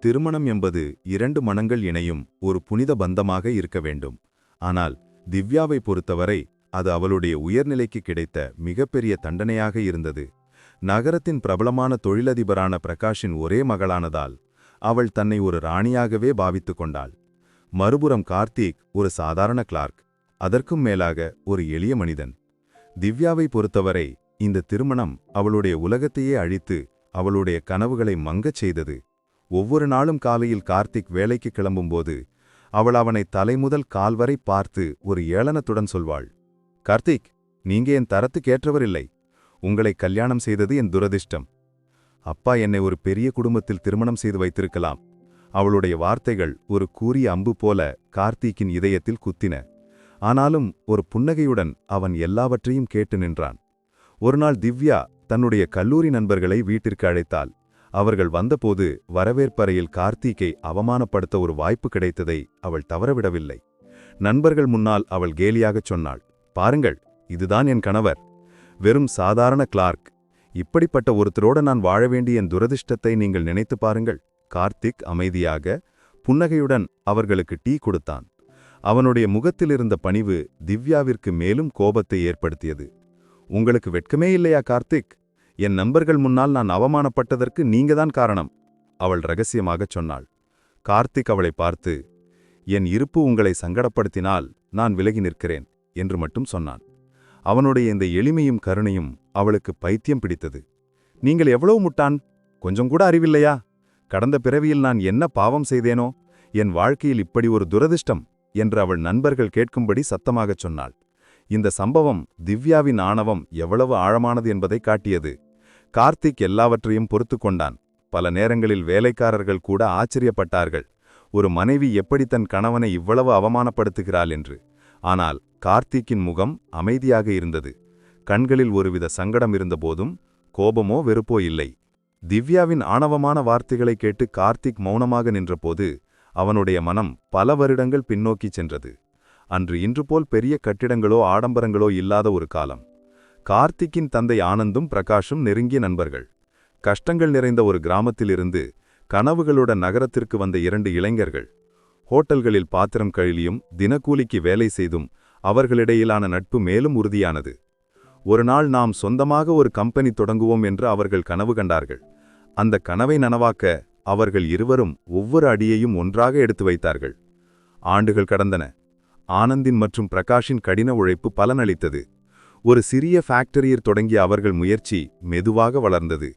திருமணம் என்பது இரண்டு மனங்கள் இணையும் ஒரு புனித பந்தமாக இருக்க வேண்டும். ஆனால் திவ்யாவை பொறுத்தவரை அது அவளுடைய உயர்நிலைக்கு கிடைத்த மிகப்பெரிய தண்டனையாக இருந்தது. நகரத்தின் பிரபலமான தொழிலதிபரான பிரகாஷின் ஒரே மகளானதால் அவள் தன்னை ஒரு ராணியாகவே பாவித்துக் கொண்டாள். மறுபுறம் கார்த்திக் ஒரு சாதாரண கிளார்க், அதற்கும் மேலாக ஒரு எளிய மனிதன். திவ்யாவை பொறுத்தவரை இந்த திருமணம் அவளுடைய உலகத்தையே அழித்து அவளுடைய கனவுகளை மங்கச் செய்தது. ஒவ்வொரு நாளும் காலையில் கார்த்திக் வேலைக்கு கிளம்பும்போது அவள் அவனை தலைமுதல் கால்வரை பார்த்து ஒரு ஏளனத்துடன் சொல்வாள், கார்த்திக், நீங்க என் தரத்துக்கேற்றவரில்லை. உங்களை கல்யாணம் செய்தது என் துரதிர்ஷ்டம். அப்பா என்னை ஒரு பெரிய குடும்பத்தில் திருமணம் செய்து வைத்திருக்கலாம். அவளுடைய வார்த்தைகள் ஒரு கூரிய அம்பு போல கார்த்திக்கின் இதயத்தில் குத்தின. ஆனாலும் ஒரு புன்னகையுடன் அவன் எல்லாவற்றையும் கேட்டு நின்றான். ஒருநாள் திவ்யா தன்னுடைய கல்லூரி நண்பர்களை வீட்டிற்கு அழைத்தாள். அவர்கள் வந்தபோது வரவேற்பறையில் கார்த்திக்கை அவமானப்படுத்த ஒரு வாய்ப்பு கிடைத்ததை அவள் தவறவிடவில்லை. நண்பர்கள் முன்னால் அவள் கேலியாகச் சொன்னாள், பாருங்கள், இதுதான் என் கணவர், வெறும் சாதாரண கிளார்க். இப்படிப்பட்ட ஒருத்தரோடு நான் வாழ வேண்டிய என் துரதிர்ஷ்டத்தை நீங்கள் நினைத்து பாருங்கள். கார்த்திக் அமைதியாக புன்னகையுடன் அவர்களுக்கு டீ கொடுத்தான். அவனுடைய முகத்திலிருந்த பணிவு திவ்யாவிற்கு மேலும் கோபத்தை ஏற்படுத்தியது. உங்களுக்கு வெட்கமே இல்லையா கார்த்திக்? என் நண்பர்கள் முன்னால் நான் அவமானப்பட்டதற்கு நீங்கதான் காரணம், அவள் ரகசியமாகச் சொன்னாள். கார்த்திக் அவளை பார்த்து, என் இருப்பு உங்களை சங்கடப்படுத்தினால் நான் விலகி நிற்கிறேன் என்று மட்டும் சொன்னான். அவனுடைய இந்த எளிமையும் கருணையும் அவளுக்கு பைத்தியம் பிடித்தது. நீங்கள் எவ்வளவு முட்டான், கொஞ்சம் கூட அறிவில்லையா? கடந்த பிறவியில் நான் என்ன பாவம் செய்தேனோ, என் வாழ்க்கையில் இப்படி ஒரு துரதிர்ஷ்டம் என்று அவள் நண்பர்கள் கேட்கும்படி சத்தமாகச் சொன்னாள். இந்த சம்பவம் திவ்யாவின் ஆணவம் எவ்வளவு ஆழமானது என்பதை காட்டியது. கார்த்திக் எல்லாவற்றையும் பொறுத்து கொண்டான். பல நேரங்களில் வேலைக்காரர்கள் கூட ஆச்சரியப்பட்டார்கள், ஒரு மனைவி எப்படி தன் கணவனை இவ்வளவு அவமானப்படுத்துகிறாள் என்று. ஆனால் கார்த்திக்கின் முகம் அமைதியாக இருந்தது. கண்களில் ஒருவித சங்கடம் இருந்தபோதும் கோபமோ வெறுப்போ இல்லை. திவ்யாவின் ஆணவமான வார்த்தைகளை கேட்டு கார்த்திக் மௌனமாக நின்றபோது அவனுடைய மனம் பல வருடங்கள் பின்னோக்கிச் சென்றது. அன்று இன்று போல் பெரிய கட்டிடங்களோ ஆடம்பரங்களோ இல்லாத ஒரு காலம். கார்த்திக்கின் தந்தை ஆனந்தும் பிரகாஷும் நெருங்கிய நண்பர்கள். கஷ்டங்கள் நிறைந்த ஒரு கிராமத்திலிருந்து கனவுகளுடன் நகரத்திற்கு வந்த இரண்டு இளைஞர்கள். ஹோட்டல்களில் பாத்திரம் கழுவியும் தினக்கூலிக்கு வேலை செய்தும் அவர்களிடையிலான நட்பு மேலும் உறுதியானது. ஒரு நாள் நாம் சொந்தமாக ஒரு கம்பெனி தொடங்குவோம் என்று அவர்கள் கனவு கண்டார்கள். அந்த கனவை நனவாக்க அவர்கள் இருவரும் ஒவ்வொரு அடியையும் ஒன்றாக எடுத்து வைத்தார்கள். ஆண்டுகள் கடந்தன. ஆனந்தின் மற்றும் பிரகாஷின் கடின உழைப்பு பலனளித்தது. ஒரு சிறிய ஃபேக்டரியில் தொடங்கிய அவர்கள் முயற்சி மெதுவாக வளர்ந்தது.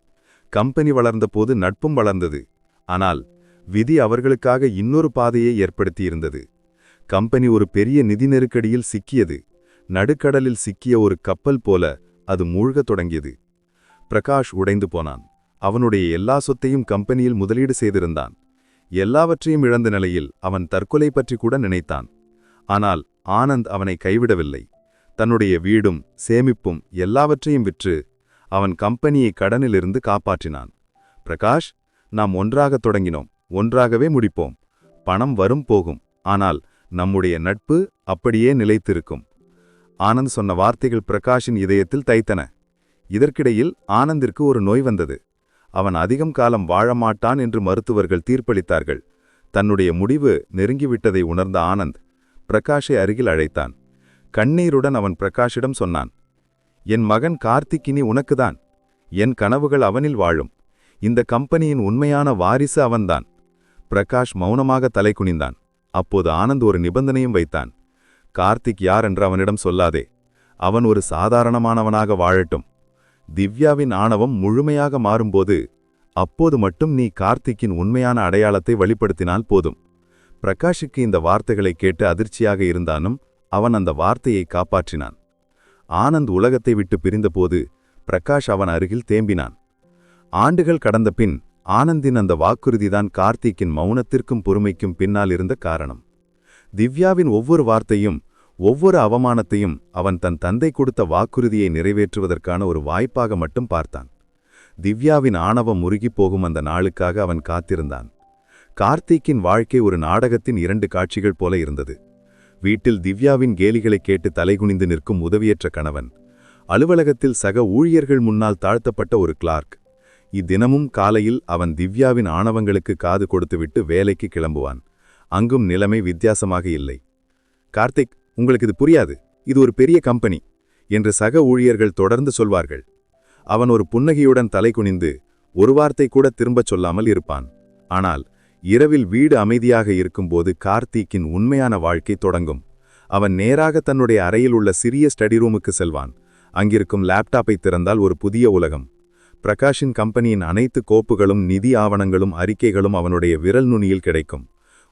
கம்பெனி வளர்ந்தபோது நட்பும் வளர்ந்தது. ஆனால் விதி அவர்களுக்காக இன்னொரு பாதையை ஏற்படுத்தியிருந்தது. கம்பெனி ஒரு பெரிய நிதி நெருக்கடியில் சிக்கியது. நடுக்கடலில் சிக்கிய ஒரு கப்பல் போல அது மூழ்கத் தொடங்கியது. பிரகாஷ் உடைந்து போனான். அவனுடைய எல்லா சொத்தையும் கம்பெனியில் முதலீடு செய்திருந்தான். எல்லாவற்றையும் இழந்த நிலையில் அவன் தற்கொலை பற்றி கூட நினைத்தான். ஆனால் ஆனந்த் அவனை கைவிடவில்லை. தன்னுடைய வீடும் சேமிப்பும் எல்லாவற்றையும் விற்று அவன் கம்பெனியை கடனிலிருந்து காப்பாற்றினான். பிரகாஷ், நாம் ஒன்றாக தொடங்கினோம், ஒன்றாகவே முடிப்போம். பணம் வரும் போகும், ஆனால் நம்முடைய நட்பு அப்படியே நிலைத்திருக்கும். ஆனந்த் சொன்ன வார்த்தைகள் பிரகாஷின் இதயத்தில் தைத்தன. இதற்கிடையில் ஆனந்திற்கு ஒரு நோய் வந்தது. அவன் அதிகம் காலம் வாழமாட்டான் என்று மருத்துவர்கள் தீர்ப்பளித்தார்கள். தன்னுடைய முடிவு நெருங்கிவிட்டதை உணர்ந்த ஆனந்த் பிரகாஷை அருகில் அழைத்தான். கண்ணீருடன் அவன் பிரகாஷிடம் சொன்னான், என் மகன் கார்த்திக்கினி உனக்குதான். என் கனவுகள் அவனில் வாழும். இந்த கம்பெனியின் உண்மையான வாரிசு அவன்தான். பிரகாஷ் மௌனமாக தலை குனிந்தான். அப்போது ஆனந்த் ஒரு நிபந்தனையும் வைத்தான். கார்த்திக் யார் என்று அவனிடம் சொல்லாதே. அவன் ஒரு சாதாரணமானவனாக வாழட்டும். திவ்யாவின் ஆணவம் முழுமையாக மாறும்போது அப்போது மட்டும் நீ கார்த்திக்கின் உண்மையான அடையாளத்தை வெளிப்படுத்தினால் போதும். பிரகாஷுக்கு இந்த வார்த்தைகளை கேட்டு அதிர்ச்சியாக இருந்தாலும் அவன் அந்த வார்த்தையை காப்பாற்றினான். ஆனந்த் உலகத்தை விட்டு பிரிந்தபோது பிரகாஷ் அவன் அருகில் தேம்பினான். ஆண்டுகள் கடந்த பின் ஆனந்தின் அந்த வாக்குறுதிதான் கார்த்திக்கின் மௌனத்திற்கும் பொறுமைக்கும் பின்னால் இருந்த காரணம். திவ்யாவின் ஒவ்வொரு வார்த்தையும் ஒவ்வொரு அவமானத்தையும் அவன் தன் தந்தை கொடுத்த வாக்குறுதியை நிறைவேற்றுவதற்கான ஒரு வாய்ப்பாக மட்டும் பார்த்தான். திவ்யாவின் ஆணவம் முருகிப்போகும் அந்த நாளுக்காக அவன் காத்திருந்தான். கார்த்திக்கின் வாழ்க்கை ஒரு நாடகத்தின் 2 காட்சிகள் போல இருந்தது. வீட்டில் திவ்யாவின் கேலிகளை கேட்டு தலைகுனிந்து நிற்கும் உதவியற்ற கணவன். அலுவலகத்தில் சக ஊழியர்கள் முன்னால் தாழ்த்தப்பட்ட ஒரு கிளார்க். இத்தினமும் காலையில் அவன் திவ்யாவின் ஆணவங்களுக்கு காது கொடுத்துவிட்டு வேலைக்கு கிளம்புவான். அங்கும் நிலைமை வித்தியாசமாக இல்லை. கார்த்திக், உங்களுக்கு இது புரியாது, இது ஒரு பெரிய கம்பெனி என்று சக ஊழியர்கள் தொடர்ந்து சொல்வார்கள். அவன் ஒரு புன்னகையுடன் தலை குனிந்து ஒரு வார்த்தை கூட திரும்பச் சொல்லாமல் இருப்பான். ஆனால் இரவில் வீடு அமைதியாக இருக்கும்போது கார்த்திக்கின் உண்மையான வாழ்க்கை தொடங்கும். அவன் நேராக தன்னுடைய அறையில் உள்ள சிறிய ஸ்டடி ரூமுக்கு செல்வான். அங்கிருக்கும் லேப்டாப்பை திறந்தால் ஒரு புதிய உலகம். பிரகாஷின் கம்பெனியின் அனைத்து கோப்புகளும் நிதி ஆவணங்களும் அறிக்கைகளும் அவனுடைய விரல் நுனியில் கிடைக்கும்.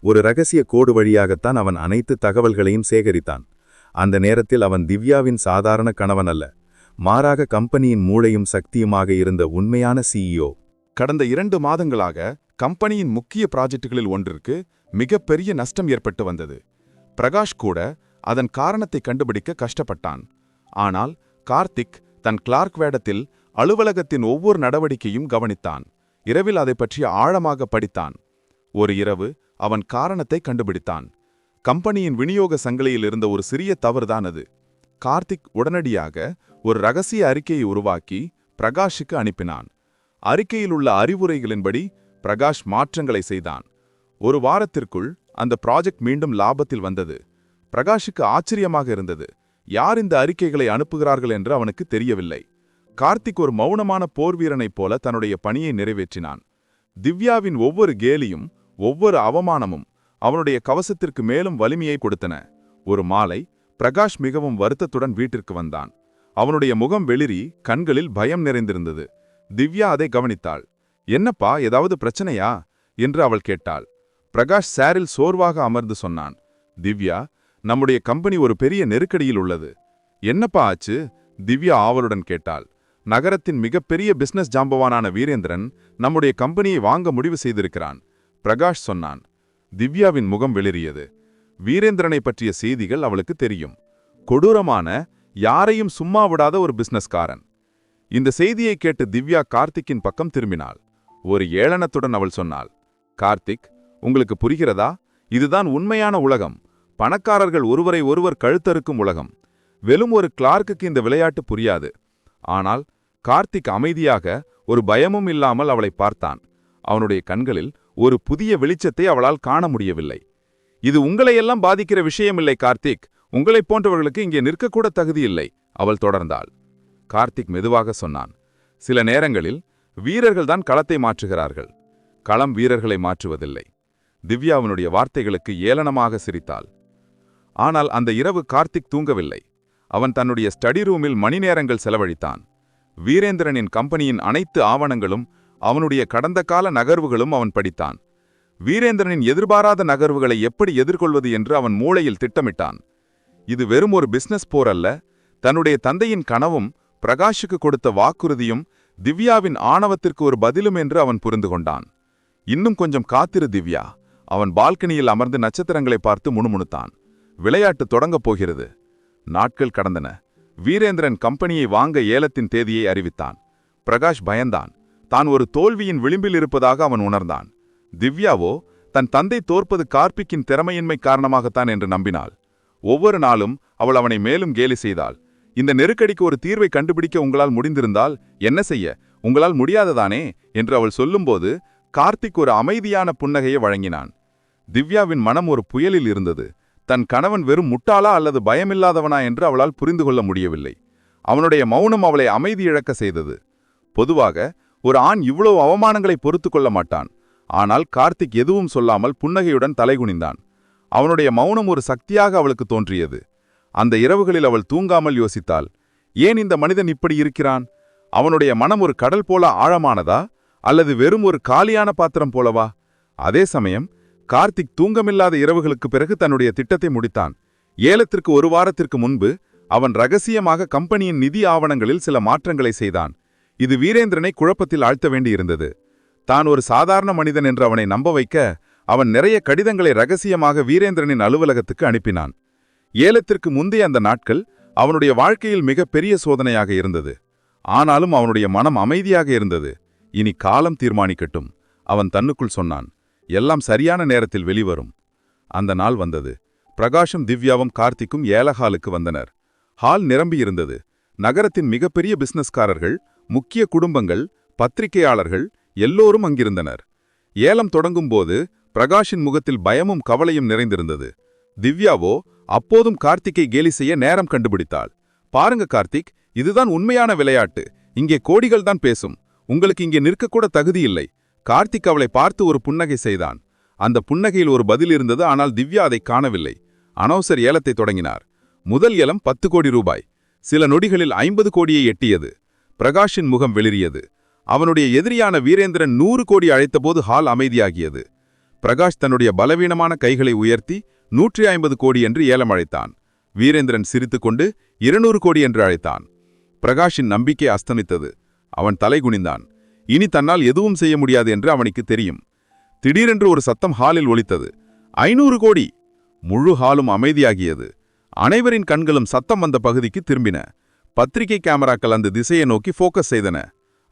ஒரு ரகசிய கோடு வழியாகத்தான் அவன் அனைத்து தகவல்களையும் சேகரித்தான். அந்த நேரத்தில் அவன் திவ்யாவின் சாதாரண கணவன் அல்ல, மாறாக கம்பெனியின் மூளையும் சக்தியுமாக இருந்த உண்மையான சிஇஓ. கடந்த 2 மாதங்களாக கம்பெனியின் முக்கிய ப்ராஜெக்டுகளில் ஒன்றிற்கு மிகப்பெரிய நஷ்டம் ஏற்பட்டு வந்தது. பிரகாஷ் கூட அதன் காரணத்தை கண்டுபிடிக்க கஷ்டப்பட்டான். ஆனால் கார்த்திக் தன் கிளார்க் வேடத்தில் அலுவலகத்தின் ஒவ்வொரு நடவடிக்கையும் கவனித்தான். இரவில் அதை பற்றி ஆழமாக படித்தான். ஒரு இரவு அவன் காரணத்தை கண்டுபிடித்தான். கம்பெனியின் விநியோக சங்கிலியில் இருந்த ஒரு சிறிய தவறுதான் அது. கார்த்திக் உடனடியாக ஒரு ரகசிய அறிக்கையை உருவாக்கி பிரகாஷுக்கு அனுப்பினான். அறிக்கையில் உள்ள அறிவுரைகளின்படி பிரகாஷ் மாற்றங்களை செய்தான். ஒரு வாரத்திற்குள் அந்த ப்ராஜெக்ட் மீண்டும் லாபத்தில் வந்தது. பிரகாஷுக்கு ஆச்சரியமாக இருந்தது. யார் இந்த அறிக்கைகளை அனுப்புகிறார்கள் என்று அவனுக்கு தெரியவில்லை. கார்த்திக் ஒரு மௌனமான போர்வீரனைப் போல தன்னுடைய பணியை நிறைவேற்றினான். திவ்யாவின் ஒவ்வொரு கேலியும் ஒவ்வொரு அவமானமும் அவனுடைய கவசத்திற்கு மேலும் வலிமையை கொடுத்தன. ஒரு மாலை பிரகாஷ் மிகவும் வருத்தத்துடன் வீட்டிற்கு வந்தான். அவனுடைய முகம் வெளிரி, கண்களில் பயம் நிறைந்திருந்தது. திவ்யா அதை கவனித்தாள். என்னப்பா, ஏதாவது பிரச்சனையா என்று அவள் கேட்டாள். பிரகாஷ் சேரில் சோர்வாக அமர்ந்து சொன்னான். திவ்யா, நம்முடைய கம்பெனி ஒரு பெரிய நெருக்கடியில் உள்ளது. என்னப்பா ஆச்சு? திவ்யா ஆவலுடன் கேட்டாள். நகரத்தின் மிகப்பெரிய பிசினஸ் ஜாம்பவானான வீரேந்திரன் நம்முடைய கம்பெனியை வாங்க முடிவு செய்திருக்கிறான், பிரகாஷ் சொன்னான். திவ்யாவின் முகம் வெளிரியது. வீரேந்திரனை பற்றிய செய்திகள் அவளுக்கு தெரியும். கொடூரமான, யாரையும் சும்மா விடாத ஒரு பிசினஸ்காரன். இந்த செய்தியை கேட்டு திவ்யா கார்த்திக்கின் பக்கம் திரும்பினாள். ஒரு ஏளனத்துடன் அவள் சொன்னாள், கார்த்திக், உங்களுக்கு புரிகிறதா? இதுதான் உண்மையான உலகம். பணக்காரர்கள் ஒருவரை ஒருவர் கழுத்தறுக்கும் உலகம். வெறும் ஒரு கிளார்க்குக்கு இந்த விளையாட்டு புரியாது. ஆனால் கார்த்திக் அமைதியாக, ஒரு பயமும் இல்லாமல் அவளை பார்த்தான். அவனுடைய கண்களில் ஒரு புதிய வெளிச்சத்தை அவளால் காண முடியவில்லை. இது உங்களையெல்லாம் பாதிக்கிற விஷயமில்லை கார்த்திக். உங்களைப் போன்றவர்களுக்கு இங்கே நிற்கக்கூட தகுதியில்லை, அவள் தொடர்ந்தாள். கார்த்திக் மெதுவாக சொன்னான், சில நேரங்களில் வீரர்கள்தான் களத்தை மாற்றுகிறார்கள், களம் வீரர்களை மாற்றுவதில்லை. திவ்யா அவனுடைய வார்த்தைகளுக்கு ஏளனமாக சிரித்தாள். ஆனால் அந்த இரவு கார்த்திக் தூங்கவில்லை. அவன் தன்னுடைய ஸ்டடி ரூமில் மணி நேரங்கள் செலவழித்தான். வீரேந்திரனின் கம்பெனியின் அனைத்து ஆவணங்களும் அவனுடைய கடந்த கால நகர்வுகளும் அவன் படித்தான். வீரேந்திரனின் எதிர்பாராத நகர்வுகளை எப்படி எதிர்கொள்வது என்று அவன் மூளையில் திட்டமிட்டான். இது வெறும் ஒரு பிசினஸ் போர் அல்ல, தன்னுடைய தந்தையின் கனவும் பிரகாஷுக்கு கொடுத்த வாக்குறுதியும் திவ்யாவின் ஆணவத்திற்கு ஒரு பதிலும் என்று அவன் புரிந்து கொண்டான். இன்னும் கொஞ்சம் காத்திரு திவ்யா. அவன் பால்கனியில் அமர்ந்து நட்சத்திரங்களை பார்த்து முணுமுணுத்தான். விளையாட்டு தொடங்கப் போகிறது. நாட்கள் கடந்தன. வீரேந்திரன் கம்பெனியை வாங்க ஏலத்தின் தேதியை அறிவித்தான். பிரகாஷ் பயந்தான். தான் ஒரு தோல்வியின் விளிம்பில் இருப்பதாக அவன் உணர்ந்தான். திவ்யாவோ தன் தந்தை தோற்பது கார்த்திக்கின் திறமையின்மை காரணமாகத்தான் என்று நம்பினாள். ஒவ்வொரு நாளும் அவள் அவனை மேலும் கேலி செய்தாள். இந்த நெருக்கடிக்கு ஒரு தீர்வை கண்டுபிடிக்க உங்களால் முடிந்திருந்தால் என்ன செய்ய, உங்களால் முடியாததானே என்று அவள் சொல்லும்போது கார்த்திக் ஒரு அமைதியான புன்னகையை வழங்கினான். திவ்யாவின் மனம் ஒரு புயலில் இருந்தது. தன் கணவன் வெறும் முட்டாளா அல்லது பயமில்லாதவனா என்று அவளால் புரிந்து கொள்ள முடியவில்லை. அவனுடைய மௌனம் அவளை அமைதி இழக்க செய்தது. பொதுவாக ஒரு ஆண் இவ்வளவு அவமானங்களை பொறுத்து கொள்ள மாட்டான். ஆனால் கார்த்திக் எதுவும் சொல்லாமல் புன்னகையுடன் தலைகுனிந்தான். அவனுடைய மௌனம் ஒரு சக்தியாக அவளுக்கு தோன்றியது. அந்த இரவுகளில் அவள் தூங்காமல் யோசித்தாள், ஏன் இந்த மனிதன் இப்படி இருக்கிறான்? அவனுடைய மனம் ஒரு கடல் போல ஆழமானதா அல்லது வெறும் ஒரு காலியான பாத்திரம் போலவா? அதே சமயம் கார்த்திக் தூங்கமில்லாத இரவுகளுக்கு பிறகு தன்னுடைய திட்டத்தை முடித்தான். ஏலத்திற்கு ஒரு வாரத்திற்கு முன்பு அவன் ரகசியமாக கம்பெனியின் நிதி ஆவணங்களில் சில மாற்றங்களை செய்தான். இது வீரேந்திரனை குழப்பத்தில் ஆழ்த்த வேண்டியிருந்தது. தான் ஒரு சாதாரண மனிதன் என்று அவனை நம்ப வைக்க அவன் நிறைய கடிதங்களை ரகசியமாக வீரேந்திரனின் அலுவலகத்துக்கு அனுப்பினான். ஏலத்திற்கு முந்தைய அந்த நாட்கள் அவனுடைய வாழ்க்கையில் மிக பெரிய சோதனையாக இருந்தது. ஆனாலும் அவனுடைய மனம் அமைதியாக இருந்தது. இனி காலம் தீர்மானிக்கட்டும், அவன் தன்னுக்குள் சொன்னான். எல்லாம் சரியான நேரத்தில் வெளிவரும். அந்த நாள் வந்தது. பிரகாஷும் திவ்யாவும் கார்த்திக்கும் ஏலஹாலுக்கு வந்தனர். ஹால் நிரம்பியிருந்தது. நகரத்தின் மிகப்பெரிய பிசினஸ்காரர்கள், முக்கிய குடும்பங்கள், பத்திரிகையாளர்கள் எல்லோரும் அங்கிருந்தனர். ஏலம் தொடங்கும்போது பிரகாஷின் முகத்தில் பயமும் கவலையும் நிறைந்திருந்தது. திவ்யாவோ அப்போதும் கார்த்திக்கை கேலி செய்ய நேரம் கண்டுபிடித்தாள். பாருங்க கார்த்திக், இதுதான் உண்மையான விளையாட்டு. இங்கே கோடிகள் தான் பேசும். உங்களுக்கு இங்கே நிற்கக்கூட தகுதியில்லை. கார்த்திக் அவளை பார்த்து ஒரு புன்னகை செய்தான். அந்த புன்னகையில் ஒரு பதில் இருந்தது. ஆனால் திவ்யா அதை காணவில்லை. அனௌசர் ஏலத்தை தொடங்கினார். முதல் ஏலம் 10 கோடி ரூபாய். சில நொடிகளில் 50 கோடியை எட்டியது. பிரகாஷின் முகம் வெளிரியது. அவனுடைய எதிரியான வீரேந்திரன் 100 கோடி அழைத்தபோது ஹால் அமைதியாகியது. பிரகாஷ் தன்னுடைய பலவீனமான கைகளை உயர்த்தி 150 கோடி என்று ஏலம் அழைத்தான். வீரேந்திரன் சிரித்துக்கொண்டு 200 கோடி என்று அழைத்தான். பிரகாஷின் நம்பிக்கை அஸ்தமித்தது. அவன் தலை குனிந்தான். இனி தன்னால் எதுவும் செய்ய முடியாது என்று அவனுக்கு தெரியும். திடீரென்று ஒரு சத்தம் ஹாலில் ஒலித்தது. 500 கோடி! முழு ஹாலும் அமைதியாகியது. அனைவரின் கண்களும் சத்தம் வந்த பகுதிக்கு திரும்பின. பத்திரிகை கேமராக்கள் அந்த திசையை நோக்கி ஃபோக்கஸ் செய்தன.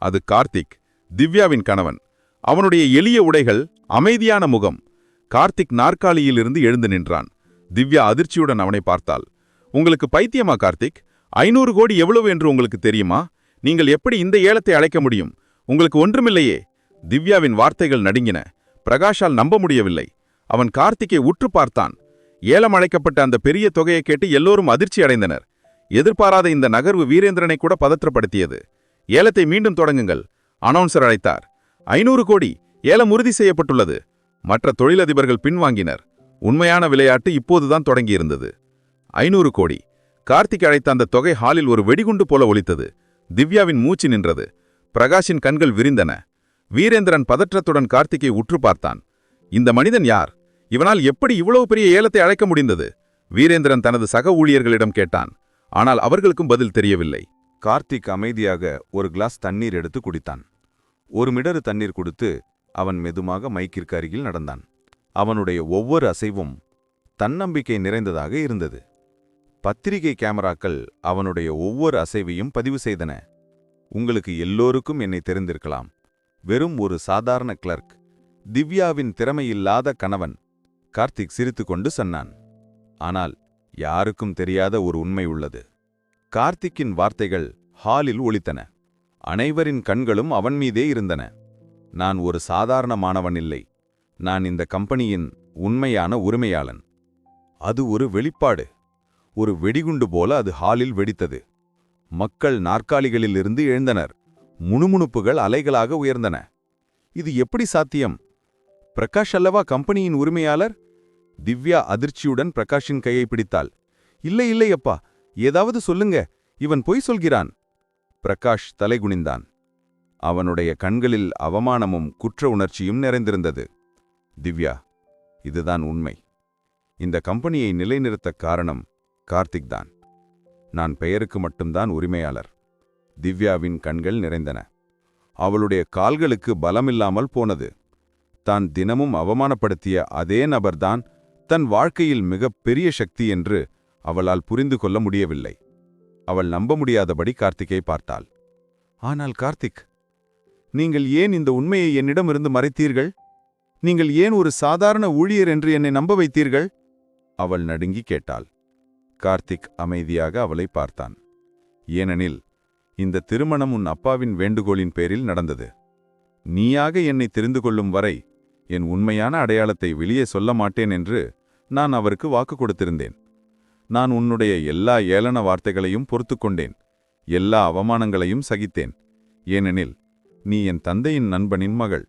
அது கார்த்திக், திவ்யாவின் கணவன். அவனுடைய எளிய உடைகள், அமைதியான முகம். கார்த்திக் நாற்காலியிலிருந்து எழுந்து நின்றான். திவ்யா அதிர்ச்சியுடன் அவனை பார்த்தாள். உங்களுக்கு பைத்தியமா கார்த்திக்? 500 கோடி எவ்வளவு என்று உங்களுக்கு தெரியுமா? நீங்கள் எப்படி இந்த ஏலத்தை அழைக்க முடியும்? உங்களுக்கு ஒன்றுமில்லையே. திவ்யாவின் வார்த்தைகள் நடுங்கின. பிரகாஷால் நம்ப முடியவில்லை. அவன் கார்த்திக்கை உற்று பார்த்தான். ஏலம் அழைக்கப்பட்ட அந்த பெரிய தொகையை கேட்டு எல்லோரும் அதிர்ச்சி அடைந்தனர். எதிர்பாராத இந்த நகர்வு வீரேந்திரனை கூட பதற்றப்படுத்தியது. ஏலத்தை மீண்டும் தொடங்குங்கள், அனௌன்சர் அழைத்தார். 500 கோடி! ஏலம் உறுதி செய்யப்பட்டுள்ளது. மற்ற தொழிலதிபர்கள் பின்வாங்கினர். உண்மையான விளையாட்டு இப்போதுதான் தொடங்கியிருந்தது. 500 கோடி! கார்த்திக் அழைத்த அந்த தொகை ஹாலில் ஒரு வெடிகுண்டு போல ஒலித்தது. திவ்யாவின் மூச்சு நின்றது. பிரகாஷின் கண்கள் விரிந்தன. வீரேந்திரன் பதற்றத்துடன் கார்த்திக்கை உற்று பார்த்தான். இந்த மனிதன் யார்? இவனால் எப்படி இவ்வளவு பெரிய ஏலத்தை அழைக்க முடிந்தது? வீரேந்திரன் தனது சக ஊழியர்களிடம் கேட்டான். ஆனால் அவர்களுக்கும் பதில் தெரியவில்லை. கார்த்திக் அமைதியாக ஒரு கிளாஸ் தண்ணீர் எடுத்து குடித்தான். ஒரு மிடறு தண்ணீர் கொடுத்து அவன் மெதுவாக மைக்கிற்கு அருகில் நடந்தான். அவனுடைய ஒவ்வொரு அசைவும் தன்னம்பிக்கை நிறைந்ததாக இருந்தது. பத்திரிகை கேமராக்கள் அவனுடைய ஒவ்வொரு அசைவையும் பதிவு செய்தன. உங்களுக்கு எல்லோருக்கும் என்னை தெரிந்திருக்கலாம். வெறும் ஒரு சாதாரண கிளர்க், திவ்யாவின் திறமையில்லாத கணவன். கார்த்திக் சிரித்துக்கொண்டு சொன்னான். ஆனால் யாருக்கும் தெரியாத ஒரு உண்மை உள்ளது. கார்த்திக்கின் வார்த்தைகள் ஹாலில் ஒலித்தன. அனைவரின் கண்களும் அவன் மீதே இருந்தன. நான் ஒரு சாதாரண மாணவன் இல்லை. நான் இந்த கம்பெனியின் உண்மையான உரிமையாளன். அது ஒரு வெளிப்பாடு. ஒரு வெடிகுண்டு போல அது ஹாலில் வெடித்தது. மக்கள் நாற்காலிகளிலிருந்து எழுந்தனர். முணுமுணுப்புகள் அலைகளாக உயர்ந்தன. இது எப்படி சாத்தியம்? பிரகாஷ் அல்லவா கம்பெனியின் உரிமையாளர்? திவ்யா அதிர்ச்சியுடன் பிரகாஷின் கையை பிடித்தாள். இல்லை இல்லை அப்பா, ஏதாவது சொல்லுங்க, இவன் பொய் சொல்கிறான். பிரகாஷ் தலைகுனிந்தான். அவனுடைய கண்களில் அவமானமும் குற்ற உணர்ச்சியும் நிறைந்திருந்தது. திவ்யா, இதுதான் உண்மை. இந்த கம்பெனியை நிலைநிறுத்த காரணம் கார்த்திக் தான். நான் பெயருக்கு மட்டும்தான் உரிமையாளர். திவ்யாவின் கண்கள் நிறைந்தன. அவளுடைய கால்களுக்கு பலமில்லாமல் போனது. தான் தினமும் அவமானப்படுத்திய அதே நபர்தான் தன் வாழ்க்கையில் மிகப் பெரிய சக்தி என்று அவளால் புரிந்து கொள்ள முடியவில்லை. அவள் நம்ப முடியாதபடி கார்த்திக்கை பார்த்தாள். ஆனால் கார்த்திக், நீங்கள் ஏன் இந்த உண்மையை என்னிடமிருந்து மறைத்தீர்கள்? நீங்கள் ஏன் ஒரு சாதாரண ஊழியர் என்று என்னை நம்ப வைத்தீர்கள்? அவள் நடுங்கி கேட்டாள். கார்த்திக் அமைதியாக அவளை பார்த்தான். ஏனெனில் இந்த திருமணம் உன் அப்பாவின் வேண்டுகோளின் பேரில் நடந்தது. நீயாக என்னை தெரிந்து கொள்ளும் வரை என் உண்மையான அடையாளத்தை வெளியே சொல்ல மாட்டேன் என்று நான் அவருக்கு வாக்கு கொடுத்திருந்தேன். நான் உன்னுடைய எல்லா ஏளன வார்த்தைகளையும் பொறுத்துக்கொண்டேன். எல்லா அவமானங்களையும் சகித்தேன். ஏனெனில் நீ என் தந்தையின் நண்பனின் மகள்.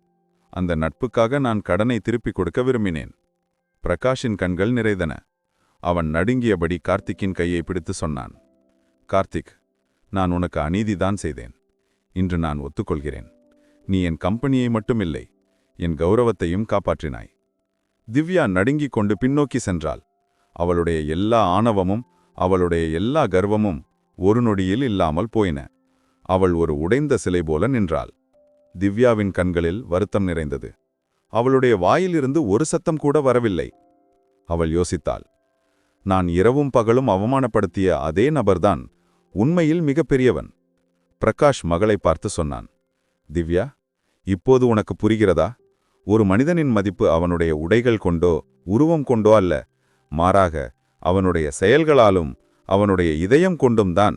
அந்த நட்புக்காக நான் கடனை திருப்பிக் கொடுக்க விரும்பினேன். பிரகாஷின் கண்கள் நிறைந்தன. அவன் நடுங்கியபடி கார்த்திக்கின் கையை பிடித்து சொன்னான். கார்த்திக், நான் உனக்கு அநீதிதான் செய்தேன். இன்று நான் ஒத்துக்கொள்கிறேன். நீ என் கம்பெனியை மட்டுமில்லை, என் கௌரவத்தையும் காப்பாற்றினாய். திவ்யா நடுங்கிக் கொண்டு பின்னோக்கி சென்றாள். அவளுடைய எல்லா ஆணவமும் அவளுடைய எல்லா கர்வமும் ஒரு நொடியில் இல்லாமல் போயின. அவள் ஒரு உடைந்த சிலை போல நின்றாள். திவ்யாவின் கண்களில் வருத்தம் நிறைந்தது. அவளுடைய வாயிலிருந்து ஒரு சத்தம் கூட வரவில்லை. அவள் யோசித்தாள். நான் இரவும் பகலும் அவமானப்படுத்திய அதே நபர்தான் உண்மையில் மிகப்பெரியவன். பிரகாஷ் மகளை பார்த்து சொன்னான். திவ்யா, இப்போது உனக்கு புரிகிறதா? ஒரு மனிதனின் மதிப்பு அவனுடைய உடைகள் கொண்டோ உருவம் கொண்டோ அல்ல, மாறாக அவனுடைய செயல்களாலும் அவனுடைய இதயம் கொண்டும் தான்.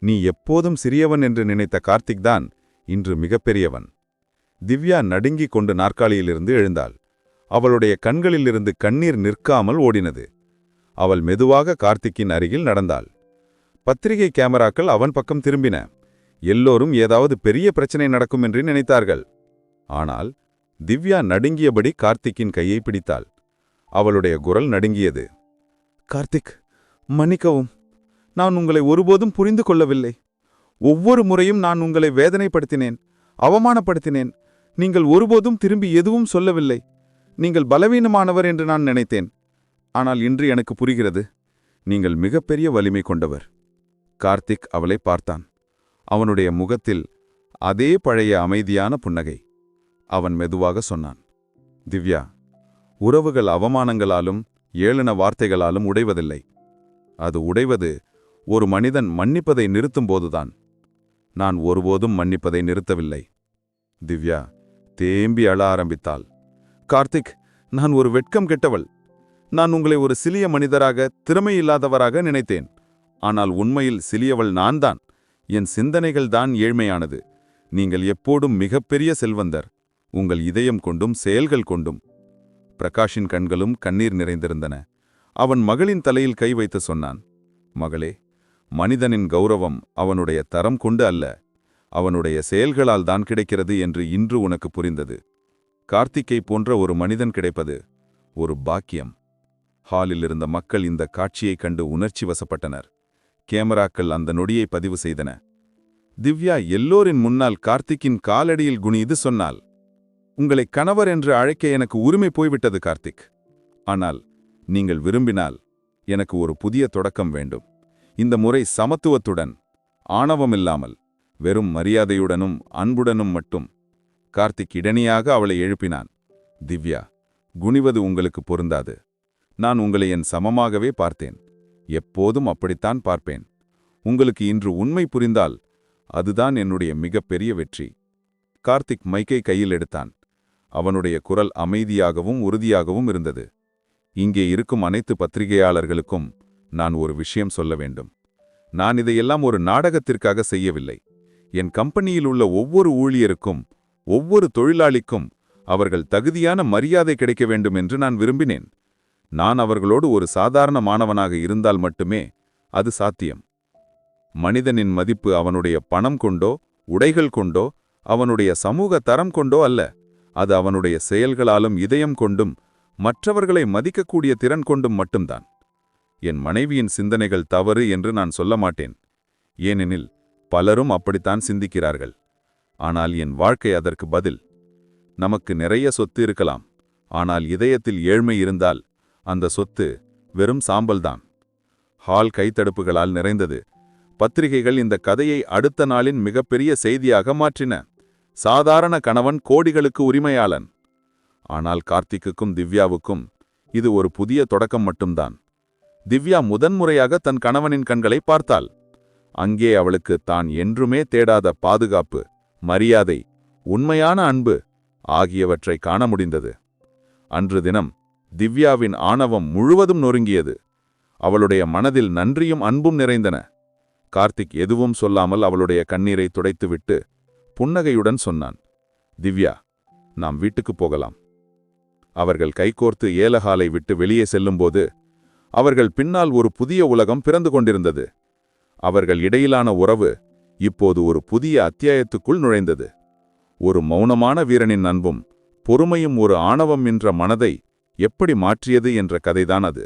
நீ எப்போதும் சிறியவன் என்று நினைத்த கார்த்திக் தான் இன்று மிகப்பெரியவன். திவ்யா நடுங்கிக் கொண்டு நாற்காலியிலிருந்து எழுந்தாள். அவளுடைய கண்களிலிருந்து கண்ணீர் நிற்காமல் ஓடினது. அவள் மெதுவாக கார்த்திக்கின் அருகில் நடந்தாள். பத்திரிகை கேமராக்கள் அவன் பக்கம் திரும்பின. எல்லோரும் ஏதாவது பெரிய பிரச்சனை நடக்கும் என்று நினைத்தார்கள். ஆனால் திவ்யா நடுங்கியபடி கார்த்திக்கின் கையை பிடித்தாள். அவளுடைய குரல் நடுங்கியது. கார்த்திக், மன்னிக்கவும். நான் உங்களை ஒருபோதும் புரிந்து கொள்ளவில்லை. ஒவ்வொரு முறையும் நான் உங்களை வேதனைப்படுத்தினேன், அவமானப்படுத்தினேன். நீங்கள் ஒருபோதும் திரும்பி எதுவும் சொல்லவில்லை. நீங்கள் பலவீனமானவர் என்று நான் நினைத்தேன். ஆனால் இன்று எனக்கு புரிகிறது, நீங்கள் மிகப்பெரிய வலிமை கொண்டவர். கார்த்திக் அவளை பார்த்தான். அவனுடைய முகத்தில் அதே பழைய அமைதியான புன்னகை. அவன் மெதுவாக சொன்னான், திவ்யா, உறவுகள் அவமானங்களாலும் ஏளன வார்த்தைகளாலும் உடைவதில்லை. அது உடைவது ஒரு மனிதன் மன்னிப்பதை நிறுத்தும்போதுதான். நான் ஒருபோதும் மன்னிப்பதை நிறுத்தவில்லை. திவ்யா தேம்பி அழ ஆரம்பித்தாள். கார்த்திக், நான் ஒரு வெட்கம் கெட்டவள். நான் உங்களை ஒரு சிறிய மனிதராக, திறமையில்லாதவராக நினைத்தேன். ஆனால் உண்மையில் சிறியவள் நான்தான். என் சிந்தனைகள் தான் ஏழ்மையானது. நீங்கள் எப்போதும் மிகப்பெரிய செல்வந்தர், உங்கள் இதயம் கொண்டும் செயல்கள் கொண்டும். பிரகாஷின் கண்களும் கண்ணீர் நிறைந்திருந்தன. அவன் மகளின் தலையில் கை வைத்து சொன்னான், மகளே, மனிதனின் கௌரவம் அவனுடைய தரம் கொண்டு அல்ல, அவனுடைய செயல்களால் தான் கிடைக்கிறது என்று இன்று உனக்கு புரிந்தது. கார்த்திக்கை போன்ற ஒரு மனிதன் கிடைப்பது ஒரு பாக்கியம். ஹாலில் இருந்த மக்கள் இந்த காட்சியைக் கண்டு உணர்ச்சி வசப்பட்டனர். கேமராக்கள் அந்த நொடியை பதிவு செய்தன. திவ்யா எல்லோரின் முன்னால் கார்த்திக்கின் காலடியில் குனிந்து சொன்னாள், உங்களை கணவர் என்று அழைக்க எனக்கு உரிமை போய்விட்டது கார்த்திக். ஆனால் நீங்கள் விரும்பினால் எனக்கு ஒரு புதிய தொடக்கம் வேண்டும். இந்த முறை சமத்துவத்துடன், ஆணவமில்லாமல், வெறும் மரியாதையுடனும் அன்புடனும் மட்டும். கார்த்திக் இடனியாக அவளை எழுப்பினான். திவ்யா, குனிவது உங்களுக்கு பொருந்தாது. நான் உங்களை என் சமமாகவே பார்த்தேன். எப்போதும் அப்படித்தான் பார்ப்பேன். உங்களுக்கு இன்று உண்மை புரிந்தால் அதுதான் என்னுடைய மிகப்பெரிய வெற்றி. கார்த்திக் மைக்கை கையில் எடுத்தான். அவனுடைய குரல் அமைதியாகவும் உறுதியாகவும் இருந்தது. இங்கே இருக்கும் அனைத்து பத்திரிகையாளர்களுக்கும் நான் ஒரு விஷயம் சொல்ல வேண்டும். நான் இதையெல்லாம் ஒரு நாடகத்திற்காக செய்யவில்லை. என் கம்பெனியில் உள்ள ஒவ்வொரு ஊழியருக்கும், ஒவ்வொரு தொழிலாளிக்கும் அவர்கள் தகுதியான மரியாதை கிடைக்க வேண்டும் என்று நான் விரும்பினேன். நான் அவர்களோடு ஒரு சாதாரண மாணவனாக இருந்தால் மட்டுமே அது சாத்தியம். மனிதனின் மதிப்பு அவனுடைய பணம் கொண்டோ, உடைகள் கொண்டோ, அவனுடைய சமூக தரம் கொண்டோ அல்ல. அது அவனுடைய செயல்களாலும் இதயம் கொண்டும் மற்றவர்களை மதிக்கக்கூடிய திறன் கொண்டும் மட்டும்தான். என் மனைவியின் சிந்தனைகள் தவறு என்று நான் சொல்ல மாட்டேன். ஏனெனில் பலரும் அப்படித்தான் சிந்திக்கிறார்கள். ஆனால் என் வாழ்க்கை அதற்கு பதில். நமக்கு நிறைய சொத்து இருக்கலாம், ஆனால் இதயத்தில் ஏழ்மை இருந்தால் அந்த சொத்து வெறும் சாம்பல்தான். ஹால் கைத்தடுப்புகளால் நிறைந்தது. பத்திரிகைகள் இந்த கதையை அடுத்த நாளின் மிகப்பெரிய செய்தியாக மாற்றின. சாதாரண கணவன் கோடிகளுக்கு உரிமையாளன். ஆனால் கார்த்திக்குக்கும் திவ்யாவுக்கும் இது ஒரு புதிய தொடக்கம் மட்டும்தான். திவ்யா முதன்முறையாக தன் கணவனின் கண்களை பார்த்தாள். அங்கே அவளுக்கு தான் என்றுமே தேடாத பாதுகாப்பு, மரியாதை, உண்மையான அன்பு ஆகியவற்றை காண முடிந்தது. அன்று தினம் திவ்யாவின் ஆணவம் முழுவதும் நொறுங்கியது. அவளுடைய மனதில் நன்றியும் அன்பும் நிறைந்தன. கார்த்திக் எதுவும் சொல்லாமல் அவளுடைய கண்ணீரை துடைத்துவிட்டு புன்னகையுடன் சொன்னான், திவ்யா, நாம் வீட்டுக்கு போகலாம். அவர்கள் கைகோர்த்து ஏலஹாலை விட்டு வெளியே செல்லும்போது அவர்கள் பின்னால் ஒரு புதிய உலகம் பிறந்து கொண்டிருந்தது. அவர்கள் இடையிலான உறவு இப்போது ஒரு புதிய அத்தியாயத்துக்குள் நுழைந்தது. ஒரு மௌனமான வீரனின் அன்பும் பொறுமையும் ஒரு ஆணவம் என்ற மனதை எப்படி மாற்றியது என்ற கதைதான் அது.